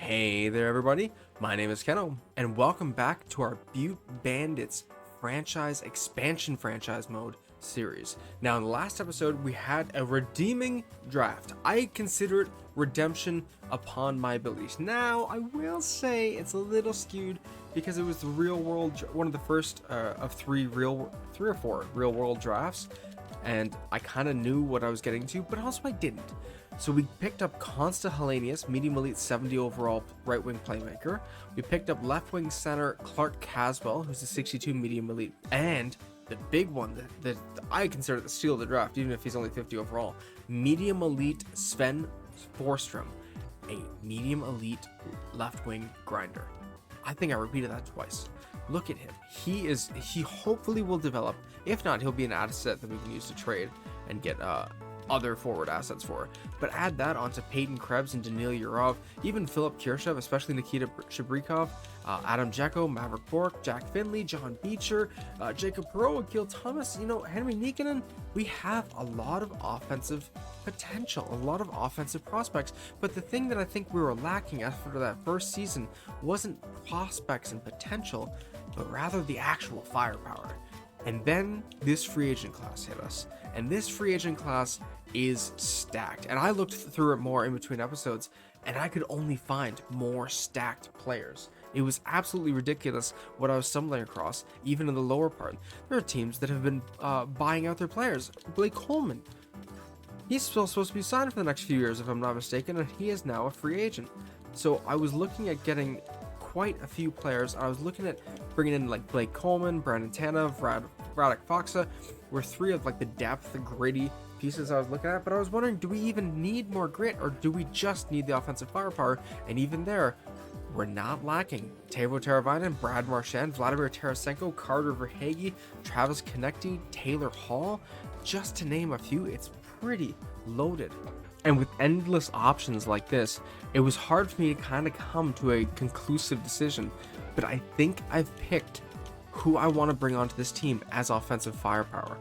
Hey there, everybody. My name is Keno, and welcome back to our Butte Bandits franchise expansion franchise mode series. Now, in the last episode, we had a redeeming draft. I consider it redemption upon my beliefs. Now, I will say it's a little skewed because it was the real world, one of the first of three or four real world drafts, and I kind of knew what I was getting to, but also I didn't. So we picked up Consta Hellenius, medium elite 70 overall right wing playmaker. We picked up left wing center Clark Caswell, who's a 62 medium elite, and the big one that I consider the steal of the draft, even if he's only 50 overall, medium elite Sven Forstrom, a medium elite left wing grinder. I think I repeated that twice. Look at him. He hopefully will develop. If not, he'll be an asset that we can use to trade and get other forward assets for. But add that onto Peyton Krebs and Daniil Yurov, even Philip Kirshev, especially Nikita Shabrikov, Adam Jekko, Maverick Bork, Jack Finley, John Beecher, Jacob Perreault, Akil Thomas, Henry Nikkanen. We have a lot of offensive potential, a lot of offensive prospects. But the thing that I think we were lacking after that first season wasn't prospects and potential, but rather the actual firepower. And then this free agent class hit us. And this free agent class is stacked. And I looked through it more in between episodes, and I could only find more stacked players. It was absolutely ridiculous what I was stumbling across, even in the lower part. There are teams that have been buying out their players. Blake Coleman, he's still supposed to be signed for the next few years, if I'm not mistaken, and he is now a free agent. So I was looking at getting quite a few players. I was looking at bringing in like Blake Coleman, Brandon Tanev, Radek Faksa were three of like the depth, the gritty pieces I was looking at, but I was wondering, do we even need more grit, or do we just need the offensive firepower? And even there, we're not lacking. Teuvo Teravainen, Brad Marchand, Vladimir Tarasenko, Carter Verhaeghe, Travis Konecny, Taylor Hall, just to name a few. It's pretty loaded. And with endless options like this, it was hard for me to kind of come to a conclusive decision, but I think I've picked who I want to bring onto this team as offensive firepower.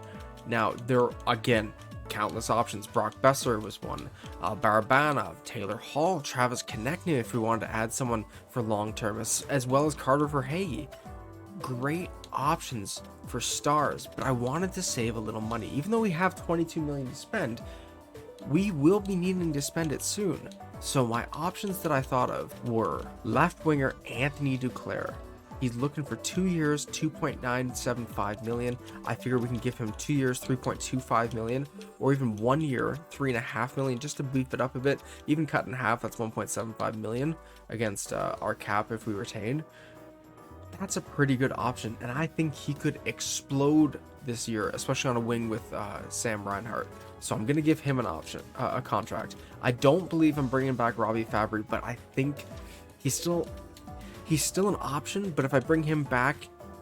Now, there are, again, countless options. Brock Besser was one, Barabanov, Taylor Hall, Travis Konecny if we wanted to add someone for long term, as well as Carter Verhaeghe. Great options for stars, but I wanted to save a little money. Even though we have $22 million to spend, we will be needing to spend it soon. So my options that I thought of were left winger Anthony Duclair. He's looking for 2 years, $2.975 million. I figure we can give him 2 years, $3.25 million, or even 1 year, $3.5 million, just to beef it up a bit. Even cut in half, that's $1.75 million against our cap if we retain. That's a pretty good option, and I think he could explode this year, especially on a wing with Sam Reinhart. So I'm going to give him an option, a contract. I don't believe I'm bringing back Robbie Fabry, but I think he's still an option. But if I bring him back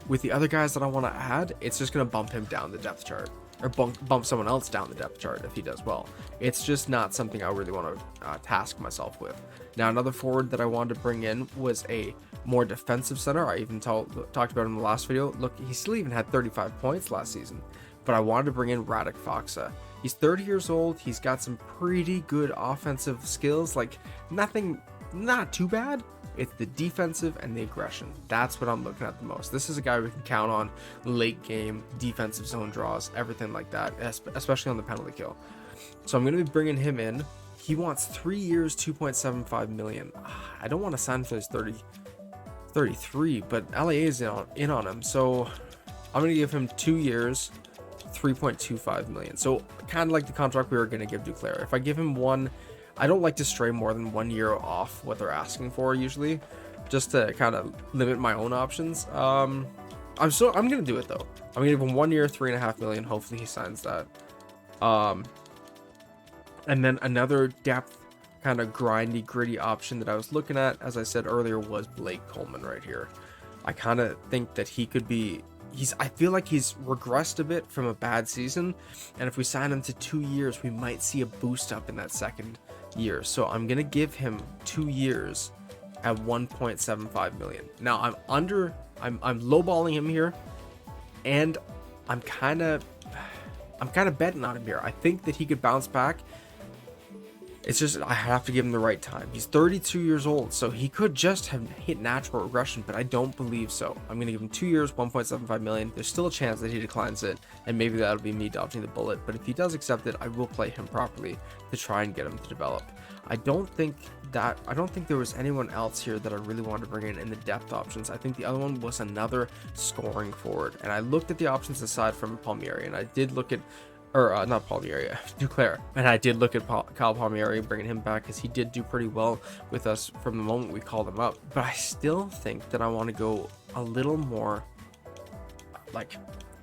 with the other guys that I want to add, it's just going to bump him down the depth chart, or bump someone else down the depth chart if he does well. It's just not something I really want to task myself with. Now, another forward that I wanted to bring in was a more defensive center. I even talked about him in the last video. Look, he still even had 35 points last season, but I wanted to bring in Radek Faksa. He's 30 years old. He's got some pretty good offensive skills, like not too bad. It's the defensive and the aggression. That's what I'm looking at the most. This is a guy we can count on late game, defensive zone draws, everything like that, especially on the penalty kill. So I'm going to be bringing him in. He wants 3 years, $2.75 million. I don't want to sign for his 33, but LA is in on him. So I'm going to give him 2 years, $3.25 million. So kind of like the contract we were going to give Duclair. If I give him one, I don't like to stray more than 1 year off what they're asking for usually, just to kind of limit my own options. I'm going to do it though. I'm going to give him 1 year, $3.5 million. Hopefully he signs that. And then another depth kind of grindy, gritty option that I was looking at, as I said earlier, was Blake Coleman right here. I kind of think that he could be, I feel like he's regressed a bit from a bad season, and if we sign him to 2 years, we might see a boost up in that second year. So I'm gonna give him 2 years at $1.75 million. Now I'm lowballing him here, and I'm kind of betting on him here. I think that he could bounce back It's just I have to give him the right time. He's 32 years old, so he could just have hit natural regression, but I don't believe so. I'm going to give him 2 years, 1.75 million. There's still a chance that he declines it, and maybe that'll be me dodging the bullet. But if he does accept it, I will play him properly to try and get him to develop. I don't think there was anyone else here that I really wanted to bring in the depth options. I think the other one was another scoring forward, and I looked at the options aside from Palmieri, and I did look at not Palmieri, Duclair. And I did look at Kyle Palmieri, bringing him back, because he did do pretty well with us from the moment we called him up. But I still think that I want to go a little more, like,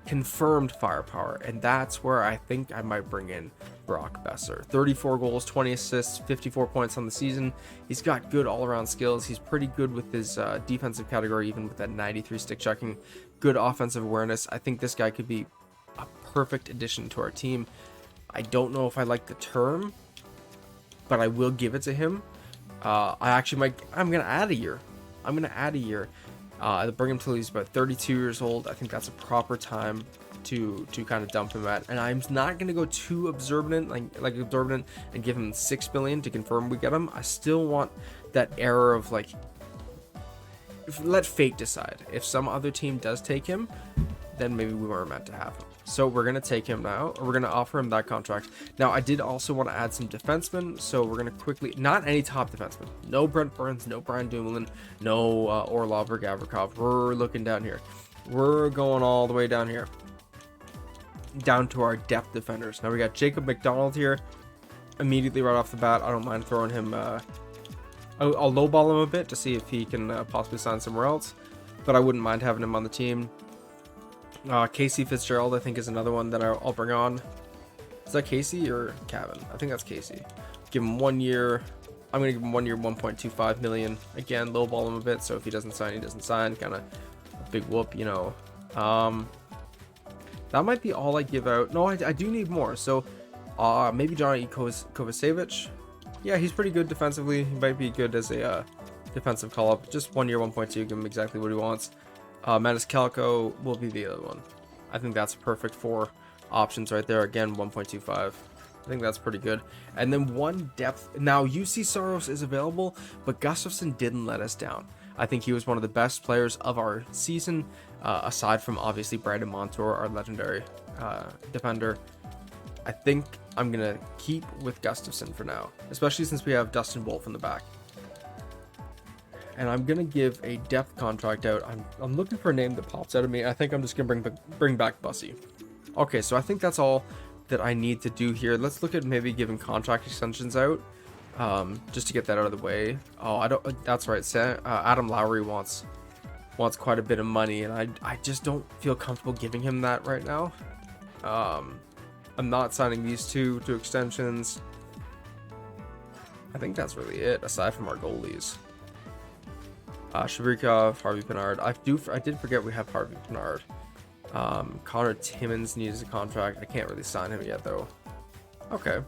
confirmed firepower. And that's where I think I might bring in Brock Besser. 34 goals, 20 assists, 54 points on the season. He's got good all-around skills. He's pretty good with his defensive category, even with that 93 stick checking. Good offensive awareness. I think this guy could be a perfect addition to our team. I don't know if I like the term, but I will give it to him. I'm gonna add a year. Bring him till he's about 32 years old. I think that's a proper time to kind of dump him at, and I'm not gonna go too exorbitant and give him 6 billion to confirm we get him. I still want that error of, like, let fate decide. If some other team does take him, then maybe we weren't meant to have him. So we're going to take him now, or we're going to offer him that contract. Now, I did also want to add some defensemen, so we're going to quickly, not any top defensemen. No Brent Burns, no Brian Dumoulin, no Orlov or Gavrikov. We're looking down here. We're going all the way down here. Down to our depth defenders. Now we got Jacob McDonald here. Immediately right off the bat, I don't mind throwing him, I'll lowball him a bit to see if he can possibly sign somewhere else. But I wouldn't mind having him on the team. Casey Fitzgerald, I think, is another one that I'll bring on. Is that Casey or Cavan? I think that's Casey. Give him 1 year. I'm going to give him 1 year, 1.25 million. Again, lowball him a bit, so if he doesn't sign, he doesn't sign. Kind of a big whoop, you know. That might be all I give out. No, I do need more. So maybe Johnny Kovacevic. Yeah, he's pretty good defensively. He might be good as a defensive call-up. Just 1 year, 1.2. Give him exactly what he wants. Maniscalco will be the other one. I think that's perfect for options right there. Again, 1.25. I think that's pretty good. And then one depth. Now, UC Saros is available, but Gustafsson didn't let us down. I think he was one of the best players of our season, aside from obviously Brandon Montour, our legendary defender. I think I'm going to keep with Gustafsson for now, especially since we have Dustin Wolf in the back. And I'm going to give a depth contract out. I'm looking for a name that pops out of me. I think I'm just going to bring back Bussy. Okay, so I think that's all that I need to do here. Let's look at maybe giving contract extensions out, just to get that out of the way. Oh, that's right. Adam Lowry wants quite a bit of money, and I just don't feel comfortable giving him that right now. I'm not signing these two to extensions. I think that's really it, aside from our goalies. Shabrikov, Harvey Pinard. I did forget we have Harvey Pinard. Connor Timmins needs a contract. I can't really sign him yet, though. Okay.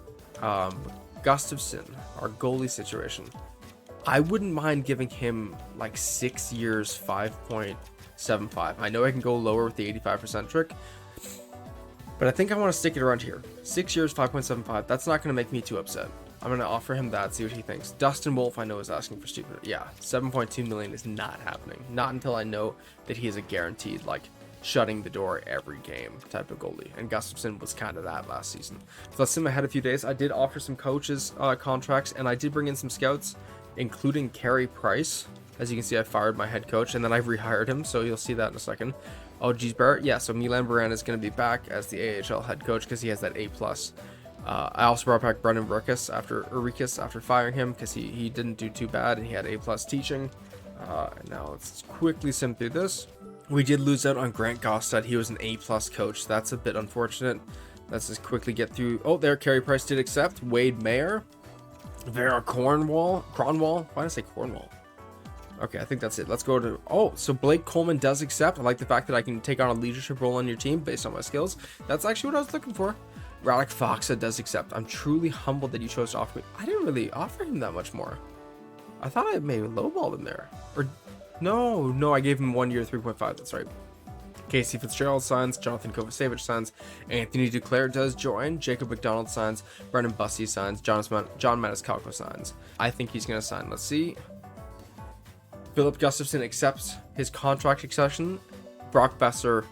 Gustafsson, our goalie situation. I wouldn't mind giving him like 6 years, 5.75. I know I can go lower with the 85% trick, but I think I want to stick it around here. 6 years, 5.75. That's not going to make me too upset. I'm going to offer him that, see what he thinks. Dustin Wolf, I know, is asking for stupid. Yeah, 7.2 million is not happening. Not until I know that he is a guaranteed, like, shutting the door every game type of goalie. And Gustafsson was kind of that last season. So let's sim ahead a few days. I did offer some coaches contracts, and I did bring in some scouts, including Carey Price. As you can see, I fired my head coach, and then I've rehired him, so you'll see that in a second. Oh, geez, Barrett. Yeah, so Milan Baran is going to be back as the AHL head coach because he has that A+. I also brought back Brendan Urquis after firing him because he didn't do too bad and he had A+ teaching. And now let's quickly sim through this. We did lose out on Grant Gostad. He was an A+ coach. That's a bit unfortunate. Let's just quickly get through. Oh, there, Carey Price did accept. Wade Mayer. Vera Cronwall. Why did I say Cornwall? Okay, I think that's it. Let's go to... Oh, so Blake Coleman does accept. I like the fact that I can take on a leadership role on your team based on my skills. That's actually what I was looking for. Radek Faksa does accept. I'm truly humbled that you chose to offer me. I didn't really offer him that much more. I thought I maybe lowballed him there. Or no, I gave him 1 year, 3.5. That's right. Casey Fitzgerald signs, Jonathan Kovacevic signs, Anthony Duclair does join, Jacob McDonald signs, Brendan Bussey signs, John Maniscalco signs. I think he's going to sign. Let's see. Philip Gustafson accepts his contract extension. Brock Besser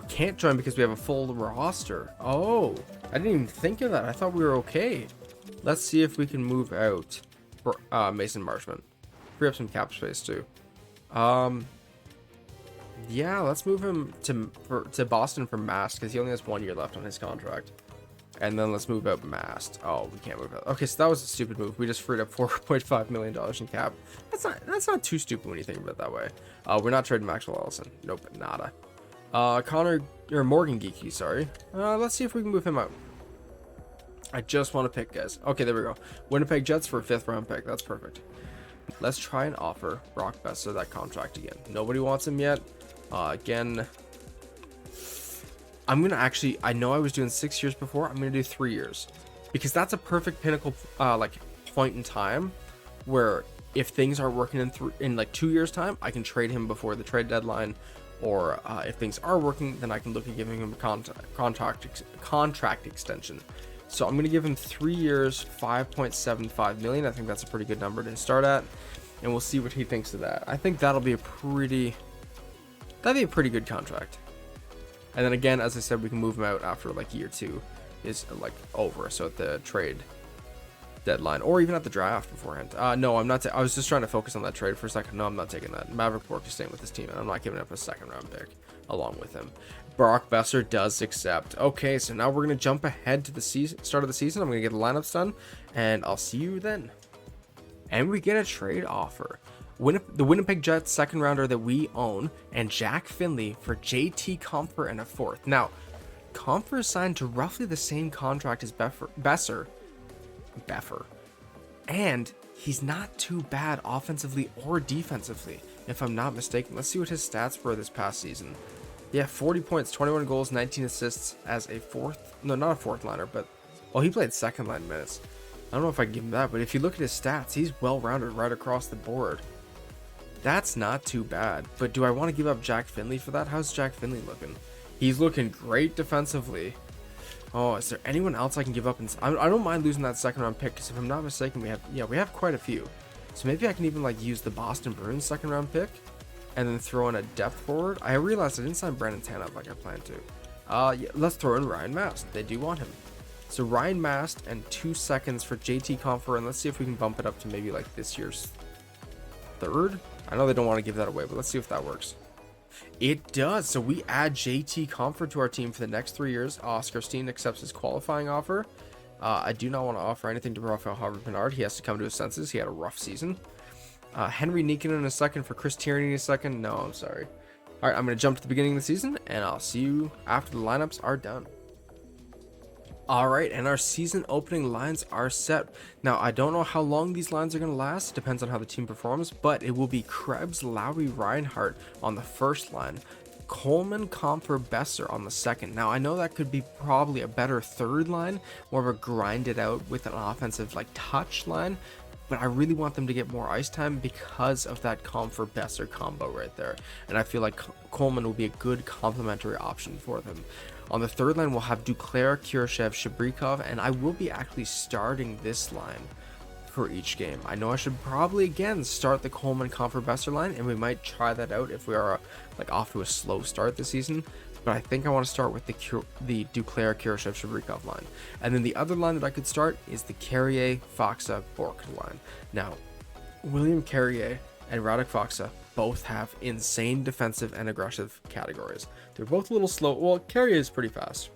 can't join because we have a full roster. Oh, I didn't even think of that. I thought we were okay. Let's see if we can move out Mason Marchment. Free up some cap space too. Yeah, let's move him to Boston for Mast because he only has 1 year left on his contract. And then let's move out Mast. Oh, we can't move out. Okay, so that was a stupid move. We just freed up $4.5 million in cap. That's not too stupid when you think about it that way. We're not trading Maxwell Ellison. Nope, nada. Morgan Geeky, sorry. Let's see if we can move him out. I just want to pick, guys. Okay, there we go. Winnipeg Jets for a 5th round pick. That's perfect. Let's try and offer Brock Besser that contract again. Nobody wants him yet. Again, I'm going to actually, I know I was doing 6 years before. I'm going to do 3 years because that's a perfect pinnacle, point in time where if things are working in like 2 years time, I can trade him before the trade deadline. Or if things are working, then I can look at giving him a contract extension. So I'm going to give him 3 years, $5.75 million. I think that's a pretty good number to start at, and we'll see what he thinks of that. I think that'd be a pretty good contract. And then again, as I said, we can move him out after like year 2 is like over. So at the trade deadline, or even at the draft beforehand. No, I'm not. I was just trying to focus on that trade for a second. No, I'm not taking that. Maverick Pork is staying with his team, and I'm not giving up a 2nd round pick along with him. Brock Besser does accept. Okay, so now we're gonna jump ahead to the start of the season. I'm gonna get the lineups done, and I'll see you then. And we get a trade offer. The Winnipeg Jets 2nd rounder that we own, and Jack Finley for JT Compher and a 4th. Now, Compher is signed to roughly the same contract as Besser, and he's not too bad offensively or defensively, if I'm not mistaken. Let's see what his stats were this past season. Yeah, 40 points, 21 goals, 19 assists as a 4th, no, not a 4th liner, but, well, he played 2nd line minutes. I don't know if I can give him that, but if you look at his stats, he's well-rounded right across the board. That's not too bad, but do I want to give up Jack Finley for that? How's Jack Finley looking? He's looking great defensively. Oh, is there anyone else I can give up? I don't mind losing that 2nd round pick, because if I'm not mistaken, we have quite a few. So maybe I can even like use the Boston Bruins 2nd round pick, and then throw in a depth forward. I realized I didn't sign Brandon Tanev like I planned to. Yeah, let's throw in Ryan Mast. They do want him. So Ryan Mast and 2 seconds for JT Compher, and let's see if we can bump it up to maybe like this year's 3rd. I know they don't want to give that away, but let's see if that works. It does. So we add JT Compher to our team for the next 3 years. Oscar Steen accepts his qualifying offer. I do not want to offer anything to Rafael Harvard-Pinard. He has to come to his senses. He had a rough season. Henry Nikin in a 2nd for Chris Tierney in a 2nd. No, I'm sorry. All right, I'm going to jump to the beginning of the season, and I'll see you after the lineups are done. All right, and our season opening lines are set. Now, I don't know how long these lines are going to last. It depends on how the team performs, but it will be Krebs, Lowry, Reinhart on the 1st line, Coleman, Compher, Besser on the 2nd. Now, I know that could be probably a better 3rd line, more of a grinded out with an offensive like touch line, but I really want them to get more ice time because of that Compher Besser combo right there. And I feel like Coleman will be a good complementary option for them. On the 3rd line, we'll have Duclair, Kurashev, Shabrikov, and I will be actually starting this line for each game. I know I should probably again start the Coleman Compher Besser line, and we might try that out if we are like off to a slow start this season. But I think I want to start with the Duclair, Kurashev, Shabrikov line. And then the other line that I could start is the Carrier, Faksa, Bork line. Now, William Carrier and Radek Faksa both have insane defensive and aggressive categories. They're both a little slow. Well, Carrier is pretty fast.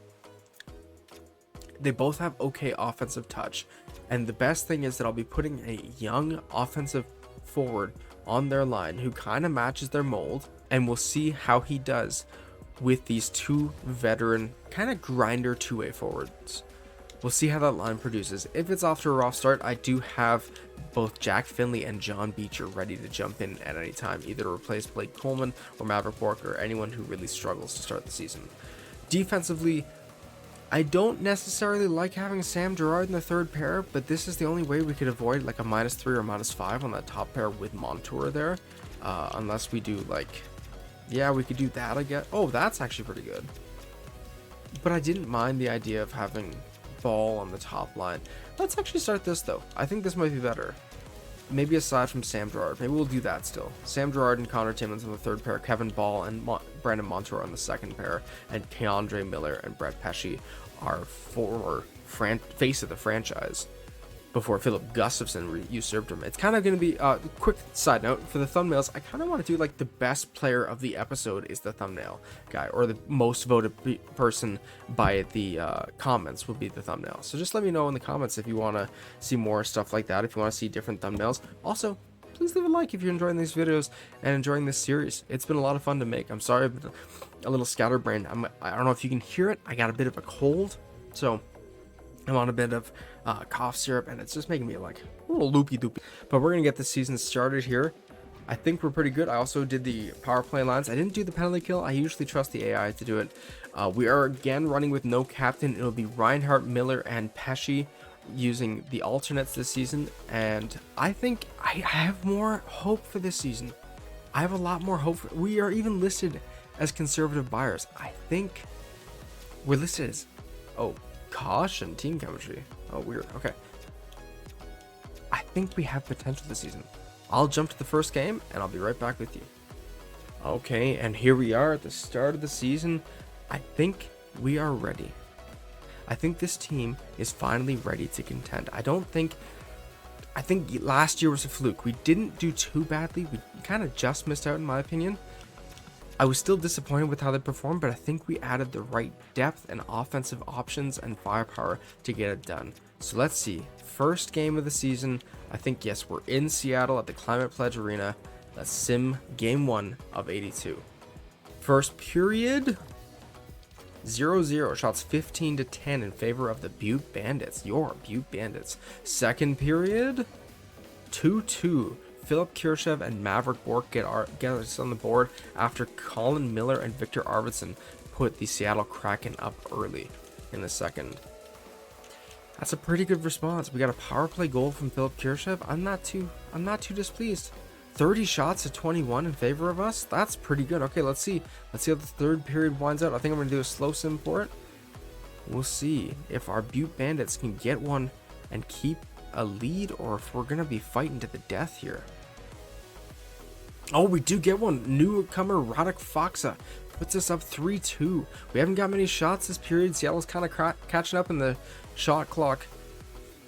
They both have okay offensive touch. And the best thing is that I'll be putting a young offensive forward on their line who kind of matches their mold. And we'll see how he does with these 2 veteran kind of grinder 2-way forwards. We'll see how that line produces. If it's off to a rough start, I do have both Jack Finley and John Beecher ready to jump in at any time, either to replace Blake Coleman or Maverick Pork or anyone who really struggles to start the season. Defensively, I don't necessarily like having Sam Girard in the 3rd pair, but this is the only way we could avoid like a -3 or -5 on that top pair with Montour there, unless we do like Yeah, we could do that again. Oh, that's actually pretty good. But I didn't mind the idea of having Ball on the top line. Let's actually start this, though. I think this might be better. Maybe aside from Sam Girard. Maybe we'll do that still. Sam Girard and Connor Timmins on the third pair. Kevin Ball and Brandon Montour on the second pair. And Keandre Miller and Brett Pesce are former face of the franchise before Philip Gustafson usurped him. It's kind of going to be a quick side note for the thumbnails. I kind of want to do like the best player of the episode is the thumbnail guy, or the most voted person by the comments will be the thumbnail. So just let me know in the comments if you want to see more stuff like that, if you want to see different thumbnails. Also, please leave a like if you're enjoying these videos and enjoying this series. It's been a lot of fun to make. I'm sorry I've been a little scatterbrained. I don't know if you can hear it. I got a bit of a cold, so I'm on a bit of cough syrup, and it's just making me like a little loopy-doopy. But we're going to get the season started here. I think we're pretty good. I also did the power play lines. I didn't do the penalty kill. I usually trust the AI to do it. We are again running with no captain. It'll be Reinhart, Miller, and Pesce using the alternates this season. And I think I have more hope for this season. I have a lot more hope. We are even listed as conservative buyers. I think we're listed as... Oh, caution, team chemistry. Oh, weird. Okay. I think we have potential this season. I'll jump to the first game, and I'll be right back with you. Okay, and here we are at the start of the season. I think we are ready. I think this team is finally ready to contend. I think last year was a fluke. We didn't do too badly. We kind of just missed out, in my opinion. I was still disappointed with how they performed, but I think we added the right depth and offensive options and firepower to get it done. So let's see. First game of the season. I think, yes, we're in Seattle at the Climate Pledge Arena. Let's sim game 1 of 82. First period, 0-0. Shots 15-10 in favor of the Butte Bandits. Your Butte Bandits. Second period, 2-2. Philip Kirchev and Maverick Bork get us on the board after Colin Miller and Victor Arvidsson put the Seattle Kraken up early in the second. That's a pretty good response. We got a power play goal from Philip Kirchev. I'm not too displeased. 30 shots to 21 in favor of us. That's pretty good. Okay, let's see how the third period winds out. I think I'm gonna do a slow sim for it. We'll see if our Butte Bandits can get one and keep a lead, or if we're gonna be fighting to the death here. Oh, we do get one. Newcomer Radek Faksa puts us up 3-2. We haven't got many shots this period. Seattle's kind of catching up in the shot clock.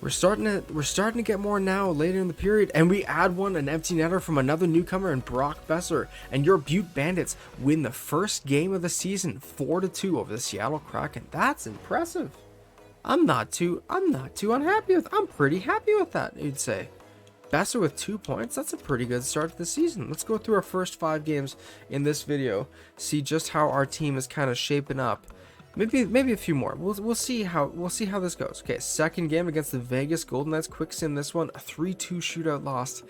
We're starting to get more now later in the period, and we add one, an empty netter from another newcomer in Brock Besser, and your Butte Bandits win the first game of the season 4-2 over the Seattle Kraken. That's impressive. I'm not too unhappy with. I'm pretty happy with that, you'd say. Besser with 2 points. That's a pretty good start to the season. Let's go through our first 5 games in this video, see just how our team is kind of shaping up. Maybe a few more. We'll see how this goes. Okay, second game against the Vegas Golden Knights. Quick sim this one. A 3-2 shootout lost.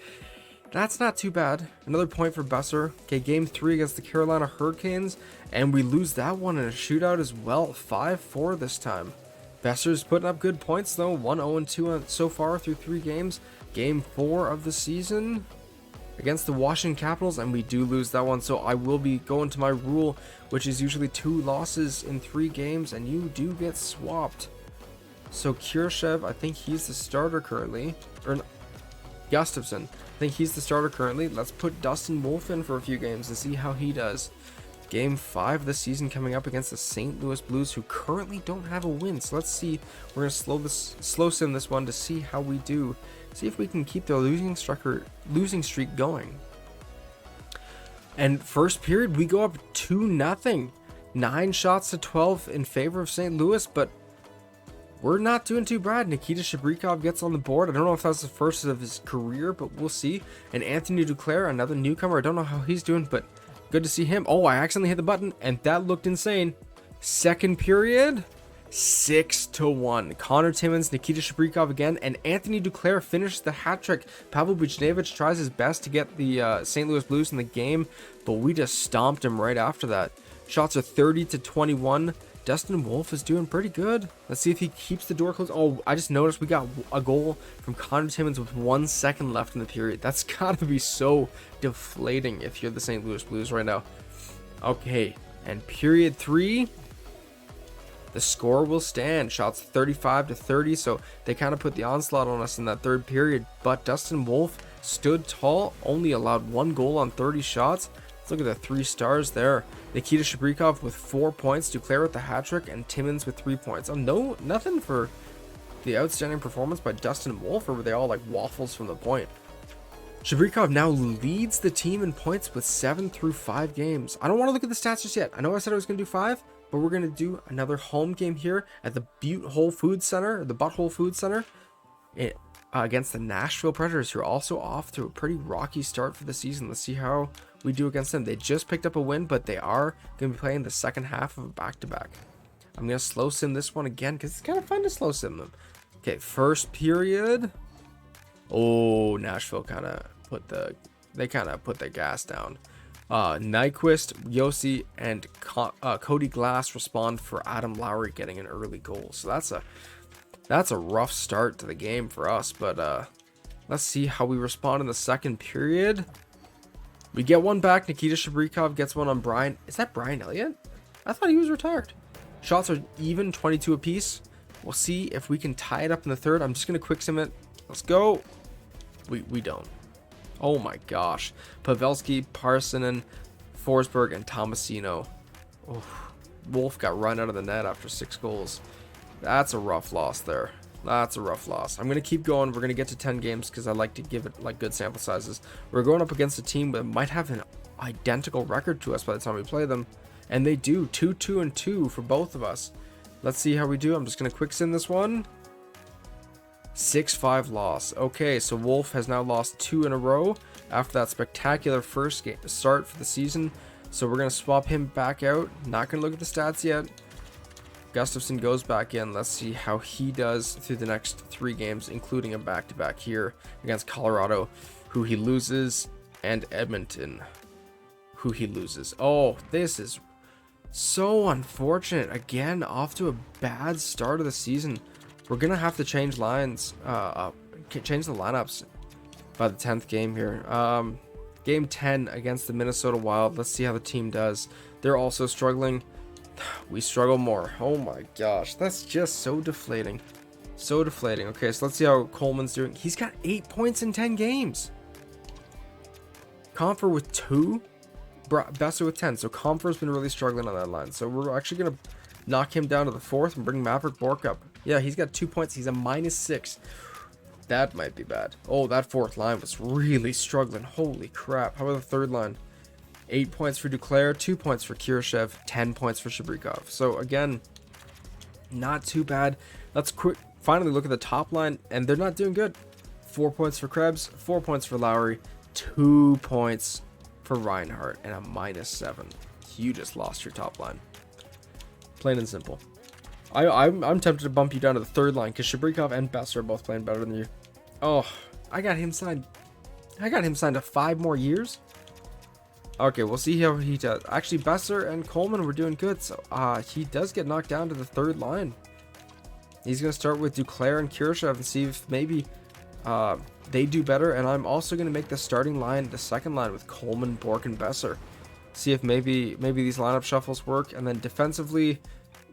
That's not too bad. Another point for Besser. Okay, game 3 against the Carolina Hurricanes, and we lose that one in a shootout as well. 5-4 this time. Besser's putting up good points though. 1-0-2 so far through 3 games. Game 4 of the season against the Washington Capitals, and we do lose that one, so I will be going to my rule, which is usually 2 losses in 3 games, and you do get swapped. So Kirchev, I think he's the starter currently, or Gustafson, I think he's the starter currently. Let's put Dustin Wolf in for a few games and see how he does. Game 5 of the season coming up against the St. Louis Blues, who currently don't have a win. So let's see. We're going to slow sim this one to see how we do. See if we can keep the losing streak going. And first period, we go up 2-0. 9 shots to 12 in favor of St. Louis, but we're not doing too bad. Nikita Shabrikov gets on the board. I don't know if that's the first of his career, but we'll see. And Anthony Duclair, another newcomer. I don't know how he's doing, but good to see him. Oh, I accidentally hit the button, and that looked insane. Second period, 6-1. Connor Timmins, Nikita Shabrikov again, and Anthony Duclair finishes the hat trick. Pavel Buchnevich tries his best to get the St. Louis Blues in the game, but we just stomped him right after that. Shots are 30-21. Dustin Wolf is doing pretty good. Let's see if he keeps the door closed. Oh, I just noticed we got a goal from Connor Timmins with 1 second left in the period. That's gotta be so deflating if you're the St. Louis Blues right now. Okay, and period 3, the score will stand. Shots 35-30, so they kind of put the onslaught on us in that third period. But Dustin Wolf stood tall, only allowed 1 goal on 30 shots. Let's look at the 3 stars there. Nikita Shabrikov with 4 points, Duclair with the hat trick, and Timmins with 3 points. Oh, nothing for the outstanding performance by Dustin Wolf, or were they all like waffles from the point? Shabrikov now leads the team in points with 7 through 5 games. I don't want to look at the stats just yet. I know I said I was going to do 5, but we're going to do another home game here at the Butte Whole Food Center, the Butthole Food Center, against the Nashville Predators, who are also off to a pretty rocky start for the season. Let's see how we do against them. They just picked up a win, but they are going to be playing the second half of a back-to-back. I'm going to slow sim this one again because it's kind of fun to slow sim them. Okay, first period. Oh, Nashville kind of put the gas down. Nyquist, Yossi, and Cody Glass respond for Adam Lowry getting an early goal. So that's a rough start to the game for us. But let's see how we respond in the second period. We get one back. Nikita Shabrikov gets one on Brian. Is that Brian Elliott? I thought he was retired. Shots are even, 22 apiece. We'll see if we can tie it up in the third. I'm just going to quick sim it. Let's go. We don't. Oh my gosh. Pavelski, Parsonen, Forsberg, and Tomasino. Oh, Wolf got run out of the net after 6 goals. That's a rough loss there. That's a rough loss. I'm going to keep going. We're going to get to 10 games because I like to give it like good sample sizes. We're going up against a team that might have an identical record to us by the time we play them. And they do. 2-2-2 for both of us. Let's see how we do. I'm just going to quick sim this one. 6-5 loss. Okay, so Wolf has now lost 2 in a row after that spectacular first start for the season. So we're going to swap him back out. Not going to look at the stats yet. Gustafsson goes back in. Let's see how he does through the next 3 games, including a back-to-back here against Colorado, who he loses, and Edmonton, who he loses. Oh, this is so unfortunate. Again, off to a bad start of the season. We're going to have to change lines, change the lineups by the 10th game here. Game 10 against the Minnesota Wild. Let's see how the team does. They're also struggling. We struggle more. Oh my gosh. That's just so deflating. So deflating. Okay, so let's see how Coleman's doing. He's got 8 points in 10 games. Comfer with 2. Besser with 10. So Comfer's been really struggling on that line. So we're actually going to knock him down to the 4th and bring Maverick Bork up. Yeah, he's got 2 points. He's a -6. That might be bad. Oh, that 4th line was really struggling. Holy crap. How about the 3rd line? 8 points for Duclair, 2 points for Kurashev, 10 points for Shabrikov. So again, not too bad. Let's finally look at the top line, and they're not doing good. 4 points for Krebs, 4 points for Lowry, 2 points for Reinhardt, and a -7. You just lost your top line. Plain and simple. I'm tempted to bump you down to the 3rd line because Shabrikov and Besser are both playing better than you. Oh, I got him signed to 5 more years. Okay, we'll see how he does. Actually, Besser and Coleman were doing good, so he does get knocked down to the 3rd line. He's going to start with Duclair and Kurashev and see if maybe they do better. And I'm also going to make the starting line the 2nd line with Coleman, Bork, and Besser. See if maybe these lineup shuffles work. And then defensively,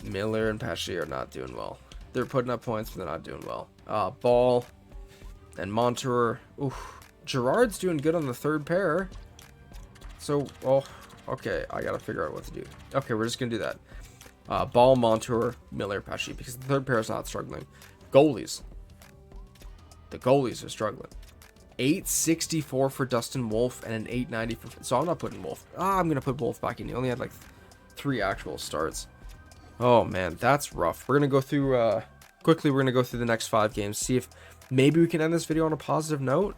Miller and Pesce are not doing well. They're putting up points, but they're not doing well. Ball and Montour. Oof. Gerard's doing good on the 3rd pair. So, oh, okay, I gotta figure out what to do. Okay, we're just gonna do that. Ball, Montour, Miller, Pesce, because the 3rd pair is not struggling. Goalies. The goalies are struggling. 864 for Dustin Wolf and an 890 for... So I'm not putting Wolf. I'm gonna put Wolf back in. He only had like 3 actual starts. Oh man, that's rough. We're gonna go through quickly. We're gonna go through the next 5 games, see if maybe we can end this video on a positive note.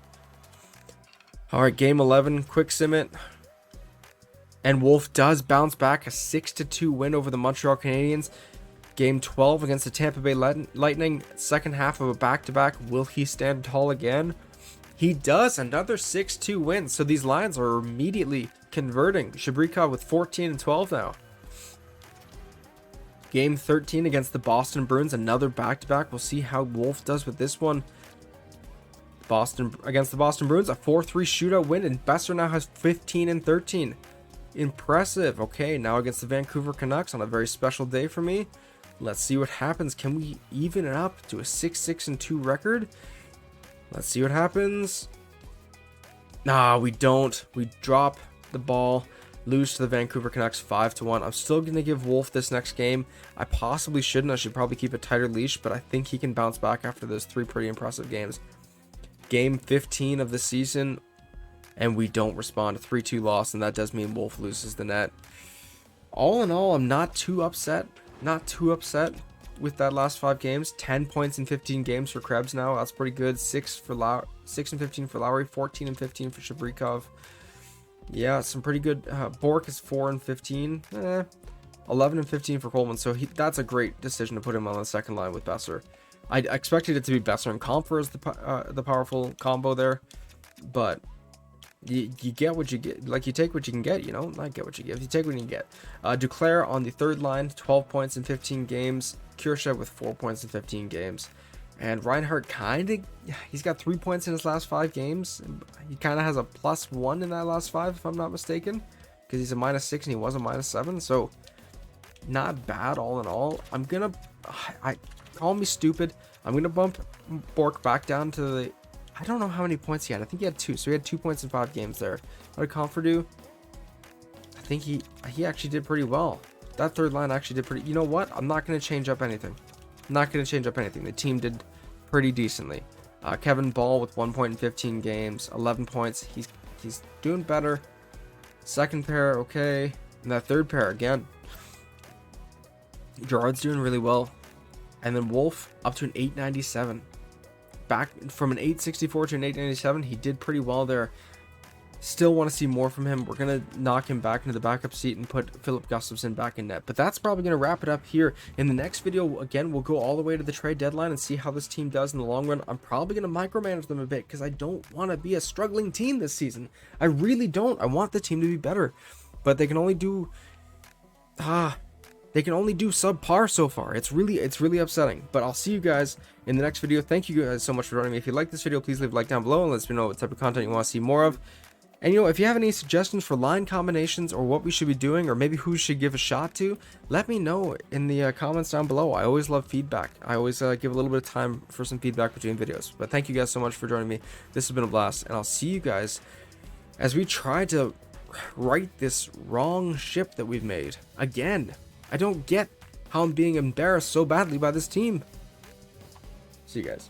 All right, game 11, quick sim it, and Wolf does bounce back, a 6-2 win over the Montreal Canadiens. Game 12 against the Tampa Bay Lightning, 2nd half of a back-to-back. Will he stand tall again? He does, another 6-2 win. So these lines are immediately converting. Shabrikov with 14 and 12 now. Game 13 against the Boston Bruins, another back-to-back. We'll see how Wolf does with this one. Against the Boston Bruins, a 4-3 shootout win, and Besser now has 15 and 13. Impressive. Okay, now against the Vancouver Canucks on a very special day for me. Let's see what happens. Can we even it up to a 6-6-2 record? Let's see what happens. Nah, we don't. We drop the ball, lose to the Vancouver Canucks 5-1. I'm still going to give Wolf this next game. I possibly shouldn't. I should probably keep a tighter leash, but I think he can bounce back after those 3 pretty impressive games. Game 15 of the season, and we don't respond. A 3-2 loss, and that does mean Wolf loses the net. All in all, I'm not too upset. Not too upset with that last 5 games. 10 points in 15 games for Krebs now. That's pretty good. 6 and 15 for Lowry. 14 and 15 for Shabrikov. Yeah, some pretty good. Bork is 4 and 15. 11 and 15 for Coleman. So that's a great decision to put him on the second line with Besser. I expected it to be Besser and Comfer as the powerful combo there, but you get what you get. Like, you take what you can get, you know? Not get what you give. You take what you can get. Duclair on the third line, 12 points in 15 games. Kurashev with 4 points in 15 games. And Reinhardt he's got 3 points in his last 5 games. He kind of has a +1 in that last 5, if I'm not mistaken, because he's a -6 and he was a -7. So not bad all in all. Call me stupid. I'm going to bump Bork back down to the... I don't know how many points he had. I think he had 2. So he had 2 points in 5 games there. What did Comfer do? I think he actually did pretty well. That third line actually did pretty... You know what? I'm not going to change up anything. The team did pretty decently. Kevin Ball with 1 point in 15 games. 11 points. He's doing better. Second pair, okay. And that third pair, again. Gerard's doing really well. And then Wolf up to an 897. Back from an 864 to an 897. He did pretty well there. Still want to see more from him. We're going to knock him back into the backup seat and put Philip Gustafson back in net. But that's probably going to wrap it up here. In the next video, again, we'll go all the way to the trade deadline and see how this team does in the long run. I'm probably going to micromanage them a bit because I don't want to be a struggling team this season. I really don't. I want the team to be better. But they can only do... They can only do subpar so far. It's really upsetting. But I'll see you guys in the next video. Thank you guys so much for joining me. If you like this video, please leave a like down below and let me know what type of content you want to see more of. And you know, if you have any suggestions for line combinations or what we should be doing, or maybe who we should give a shot to, let me know in the comments down below. I always love feedback. I always give a little bit of time for some feedback between videos. But thank you guys so much for joining me. This has been a blast, and I'll see you guys as we try to right this wrong ship that we've made again. I don't get how I'm being embarrassed so badly by this team. See you guys.